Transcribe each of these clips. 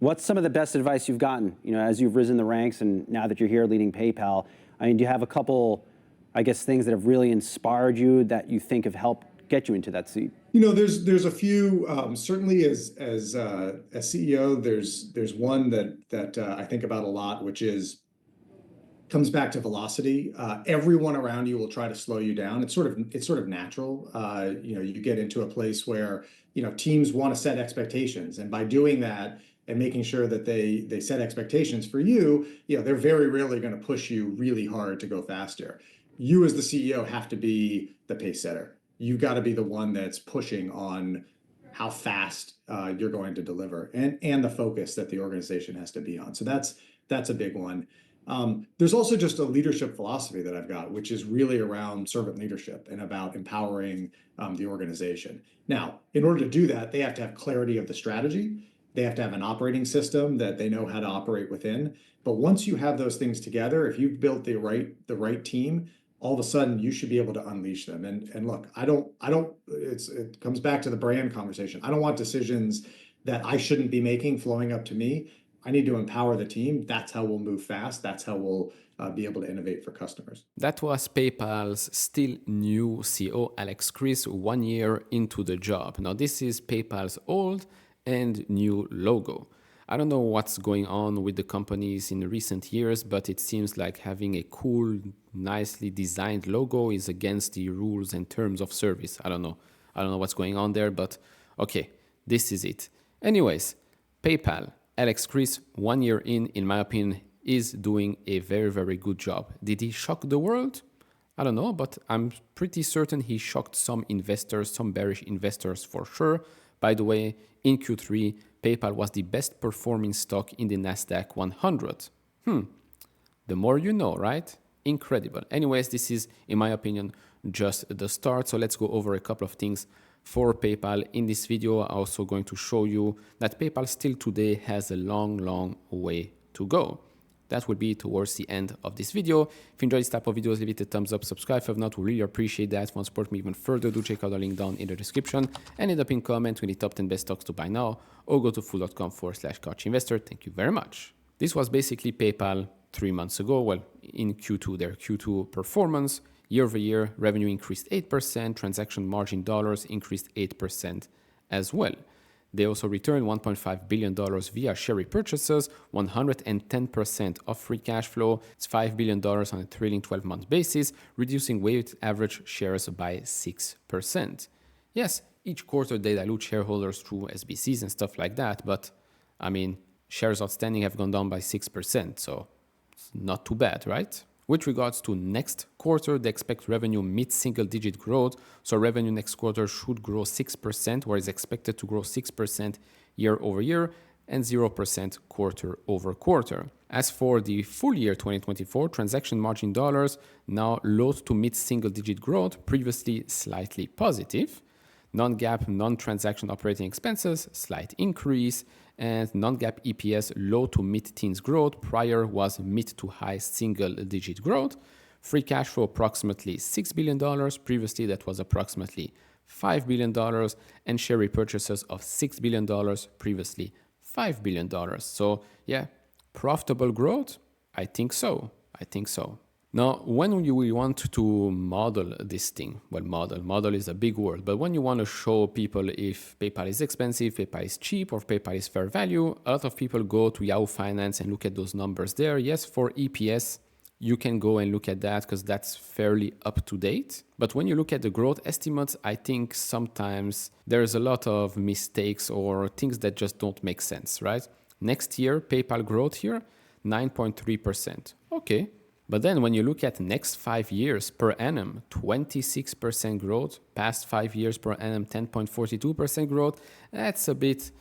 What's some of the best advice you've gotten, as you've risen the ranks and now that you're here leading PayPal? I mean, do you have a couple, I guess, things that have really inspired you that you think have helped get you into that seat? There's a few. Certainly, as CEO, there's one that I think about a lot, which comes back to velocity. Everyone around you will try to slow you down. It's sort of natural. You get into a place where teams want to set expectations, and by doing that and making sure that they set expectations for you, they're very rarely going to push you really hard to go faster. You as the CEO have to be the pace setter. You've got to be the one that's pushing on how fast you're going to deliver, and the focus that the organization has to be on. So that's a big one. There's also just a leadership philosophy that I've got, which is really around servant leadership and about empowering the organization. Now, in order to do that, they have to have clarity of the strategy. They have to have an operating system that they know how to operate within. But once you have those things together, if you've built the right team, all of a sudden you should be able to unleash them. And look, it comes back to the brand conversation. I don't want decisions that I shouldn't be making flowing up to me. I need to empower the team. That's how we'll move fast. That's how we'll be able to innovate for customers. That was PayPal's still new CEO, Alex Chriss, 1 year into the job. Now, this is PayPal's old and new logo. I don't know what's going on with the companies in recent years, but it seems like having a cool, nicely designed logo is against the rules and terms of service. I don't know what's going on there, but okay, this is it. Anyways, PayPal, Alex Chriss, 1 year in my opinion, is doing a very, very good job. Did he shock the world? I don't know, but I'm pretty certain he shocked some investors, some bearish investors for sure. By the way, in Q3, PayPal was the best performing stock in the Nasdaq 100. The more you know, right? Incredible. Anyways, this is, in my opinion, just the start. So let's go over a couple of things for PayPal. In this video, I'm also going to show you that PayPal still today has a long, long way to go. That will be towards the end of this video. If you enjoy this type of videos, leave it a thumbs up, subscribe. If not, we really appreciate that. If you want to support me even further, do check out the link down in the description and in the pinned comment with the top 10 best stocks to buy now, or go to fool.com/couchinvestor. Thank you very much. This was basically PayPal 3 months ago. Well, in Q2, their Q2 performance. Year over year, revenue increased 8%, transaction margin dollars increased 8% as well. They also returned $1.5 billion via share repurchases, 110% of free cash flow. It's $5 billion on a trailing 12-month basis, reducing weighted average shares by 6%. Yes, each quarter they dilute shareholders through SBCs and stuff like that, but I mean, shares outstanding have gone down by 6%, so it's not too bad, right? With regards to next quarter, they expect revenue mid-single digit growth. So revenue next quarter should grow 6%, or is expected to grow 6% year over year and 0% quarter over quarter. As for the full year 2024, transaction margin dollars now low to mid-single digit growth, previously slightly positive. Non-GAAP, non-transaction operating expenses, slight increase, and non-GAAP EPS low to mid-teens growth. Prior was mid to high single-digit growth. Free cash flow approximately $6 billion. Previously, that was approximately $5 billion. And share repurchases of $6 billion. Previously, $5 billion. So yeah, profitable growth? I think so. Now, when you want to model this thing, well, model is a big word, but when you want to show people if PayPal is expensive, PayPal is cheap, or PayPal is fair value, a lot of people go to Yahoo Finance and look at those numbers there. Yes, for EPS, you can go and look at that because that's fairly up to date. But when you look at the growth estimates, I think sometimes there's a lot of mistakes or things that just don't make sense, right? Next year, PayPal growth here, 9.3%. Okay. But then when you look at next 5 years per annum, 26% growth, past 5 years per annum, 10.42% growth, that's a bit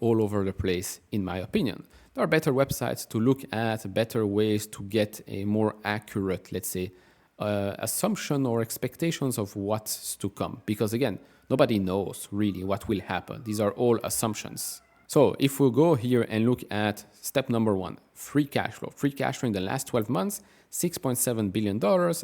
all over the place, in my opinion. There are better websites to look at, better ways to get a more accurate, let's say, assumption or expectations of what's to come. Because again, nobody knows really what will happen. These are all assumptions. So if we go here and look at step number 1, free cash flow. Free cash flow in the last 12 months, $6.7 billion.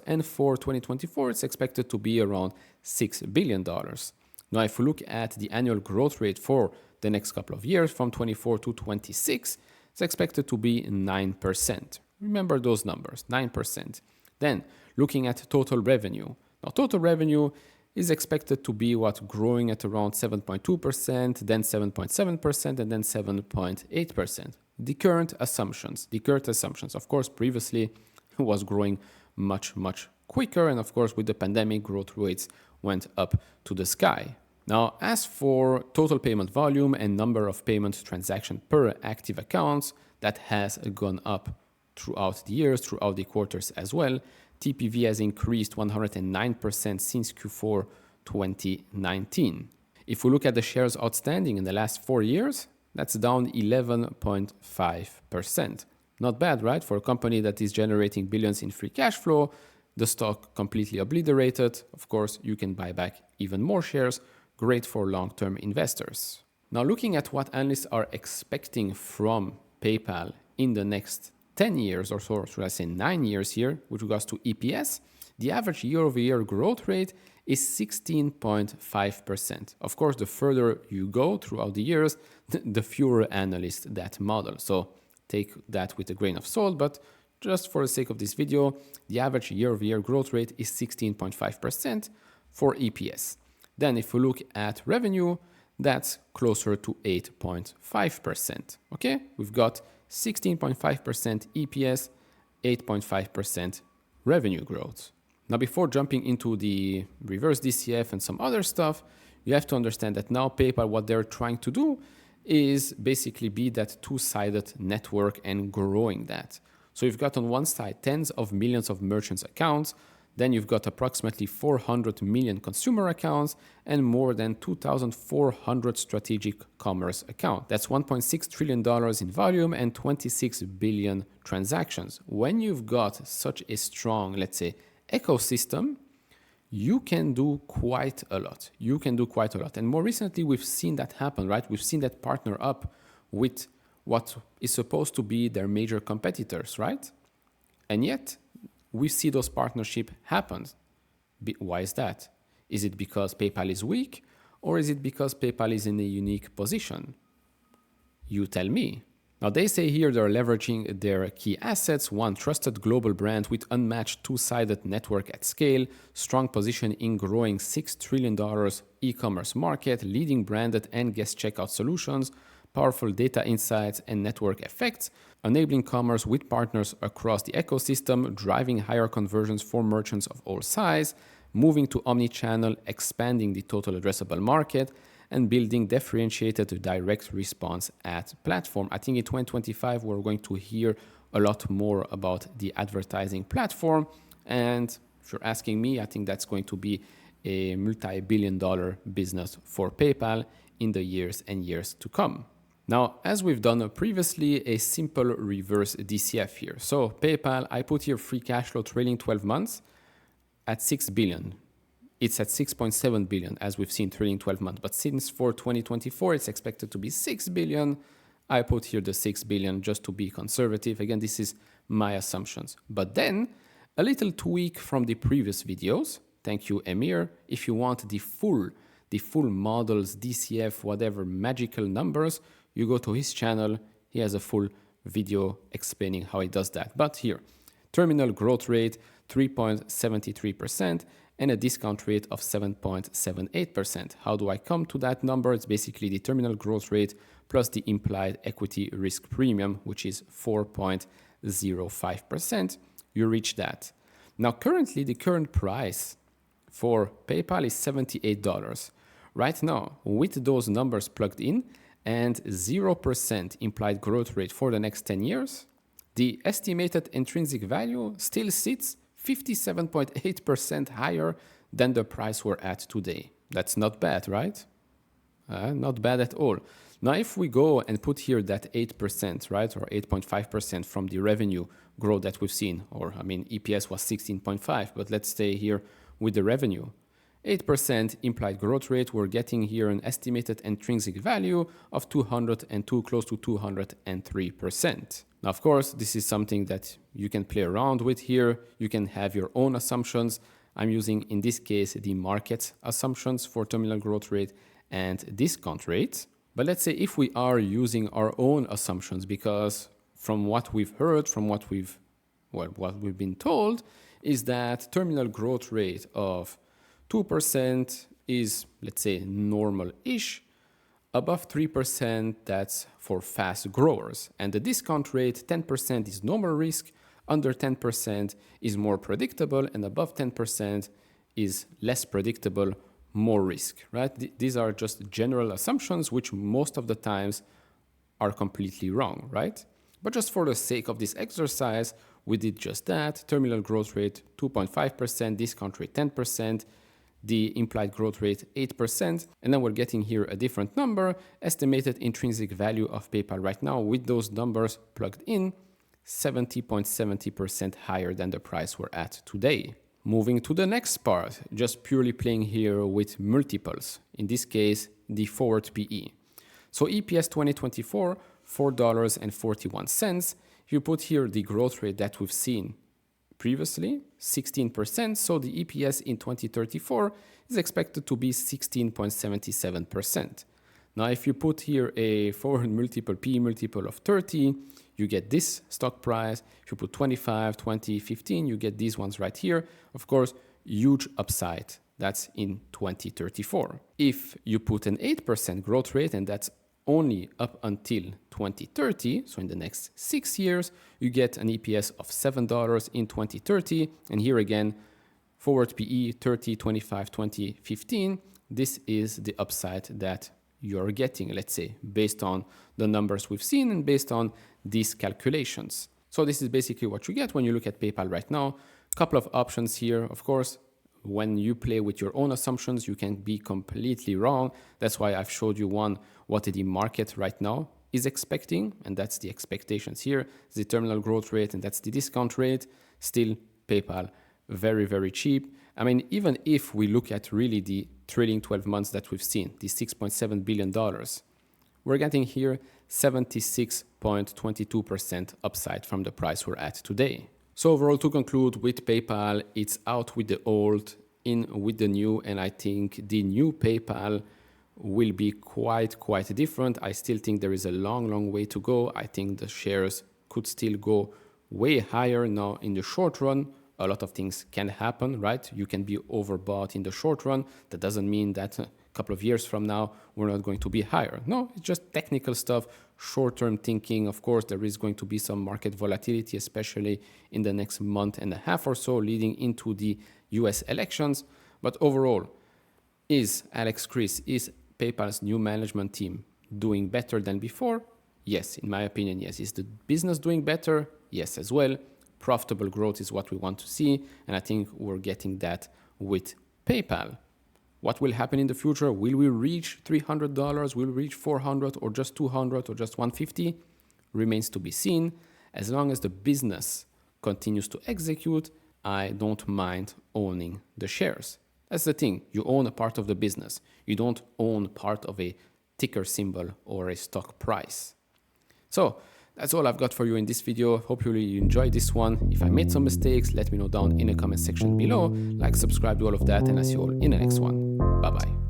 And for 2024, it's expected to be around $6 billion. Now, if we look at the annual growth rate for the next couple of years, from 24 to 26, it's expected to be 9%. Remember those numbers, 9%. Then looking at total revenue. Now total revenue is expected to be growing at around 7.2%, then 7.7%, and then 7.8%. The current assumptions. Of course, previously it was growing much, much quicker. And of course, with the pandemic, growth rates went up to the sky. Now, as for total payment volume and number of payment transactions per active accounts, that has gone up throughout the years, throughout the quarters as well. TPV has increased 109% since Q4 2019. If we look at the shares outstanding in the last 4 years, that's down 11.5%. Not bad, right? For a company that is generating billions in free cash flow, the stock completely obliterated. Of course, you can buy back even more shares. Great for long-term investors. Now, looking at what analysts are expecting from PayPal in the next 10 years or so, or should I say 9 years here, with regards to EPS, the average year-over-year growth rate is 16.5%. Of course, the further you go throughout the years, the fewer analysts that model. So take that with a grain of salt, but just for the sake of this video, the average year-over-year growth rate is 16.5% for EPS. Then if we look at revenue, that's closer to 8.5%. Okay, we've got 16.5% EPS, 8.5% revenue growth. Now, before jumping into the reverse DCF and some other stuff, you have to understand that now PayPal, what they're trying to do is basically be that two-sided network and growing that. So you've got on one side tens of millions of merchants accounts, then you've got approximately 400 million consumer accounts and more than 2,400 strategic commerce accounts. That's $1.6 trillion in volume and 26 billion transactions. When you've got such a strong, let's say, ecosystem, you can do quite a lot. And more recently, we've seen that happen, right? We've seen that partner up with what is supposed to be their major competitors, right? And yet, we see those partnerships happen. Why is that? Is it because PayPal is weak, or is it because PayPal is in a unique position? You tell me. Now, they say here they're leveraging their key assets: one, trusted global brand with unmatched two-sided network at scale, strong position in growing $6 trillion e-commerce market, leading branded and guest checkout solutions, powerful data insights and network effects, enabling commerce with partners across the ecosystem, driving higher conversions for merchants of all size, moving to omni-channel, expanding the total addressable market, and building differentiated direct response ad platform. I think in 2025, we're going to hear a lot more about the advertising platform. And if you're asking me, I think that's going to be a multi-billion-dollar business for PayPal in the years and years to come. Now, as we've done previously, a simple reverse DCF here. So PayPal, I put here free cash flow trailing 12 months at 6 billion. It's at 6.7 billion, as we've seen trailing 12 months. But since for 2024, it's expected to be 6 billion. I put here the 6 billion just to be conservative. Again, this is my assumptions. But then a little tweak from the previous videos. Thank you, Emir. If you want the full models, DCF, whatever magical numbers, you go to his channel. He has a full video explaining how he does that. But here, terminal growth rate 3.73% and a discount rate of 7.78%. How do I come to that number? It's basically the terminal growth rate plus the implied equity risk premium, which is 4.05%. You reach that. Now, currently, the current price for PayPal is $78. Right now, with those numbers plugged in, and 0% implied growth rate for the next 10 years, the estimated intrinsic value still sits 57.8% higher than the price we're at today. That's not bad, right? Not bad at all. Now, if we go and put here that 8%, right, or 8.5% from the revenue growth that we've seen, or EPS was 16.5, but let's stay here with the revenue. 8% implied growth rate, we're getting here an estimated intrinsic value of 202, close to 203%. Now, of course, this is something that you can play around with here. You can have your own assumptions. I'm using, in this case, the market assumptions for terminal growth rate and discount rate. But let's say if we are using our own assumptions, because from what we've heard, from what we've been told, is that terminal growth rate of 2% is, let's say, normal-ish. Above 3%, that's for fast growers. And the discount rate, 10% is normal risk, under 10% is more predictable, and above 10% is less predictable, more risk, right? These are just general assumptions, which most of the times are completely wrong, right? But just for the sake of this exercise, we did just that. Terminal growth rate 2.5%, discount rate 10%, the implied growth rate 8%, and then we're getting here a different number, estimated intrinsic value of PayPal right now with those numbers plugged in, 70.70% higher than the price we're at today. Moving to the next part, just purely playing here with multiples, in this case, the forward PE. So EPS 2024, $4.41. If you put here the growth rate that we've seen previously, 16%, so the EPS in 2034 is expected to be 16.77%. Now, if you put here a forward multiple, PE multiple of 30, you get this stock price. If you put 25, 20, 15, you get these ones right here. Of course, huge upside. That's in 2034. If you put an 8% growth rate, and that's only up until 2030, so in the next 6 years, you get an EPS of $7 in 2030. And here again, forward PE 30, 25, 20, 15. This is the upside that you're getting, let's say, based on the numbers we've seen and based on these calculations. So this is basically what you get when you look at PayPal right now. A couple of options here. Of course, when you play with your own assumptions, you can be completely wrong. That's why I've showed you what the market right now is expecting, and that's the expectations here, the terminal growth rate, and that's the discount rate. Still, PayPal, very, very cheap. I mean, even if we look at really the trailing 12 months that we've seen, the $6.7 billion, we're getting here 76.22% upside from the price we're at today. So overall, to conclude with PayPal, it's out with the old, in with the new, and I think the new PayPal will be quite different. I still think there is a long way to go. I think the shares could still go way higher. Now, in the short run, a lot of things can happen, right? You can be overbought in the short run. That doesn't mean that a couple of years from now, we're not going to be higher. No, it's just technical stuff, short-term thinking. Of course, there is going to be some market volatility, especially in the next month and a half or so leading into the US elections. But overall, is Alex Chriss, is PayPal's new management team doing better than before? Yes, in my opinion, yes. Is the business doing better? Yes, as well. Profitable growth is what we want to see, and I think we're getting that with PayPal. What will happen in the future? Will we reach $300? Will we reach $400 or just $200 or just $150? Remains to be seen. As long as the business continues to execute, I don't mind owning the shares. That's the thing. You own a part of the business. You don't own part of a ticker symbol or a stock price. So that's all I've got for you in this video. Hopefully you enjoyed this one. If I made some mistakes, let me know down in the comment section below. Like, subscribe, do all of that, and I'll see you all in the next one. Bye-bye.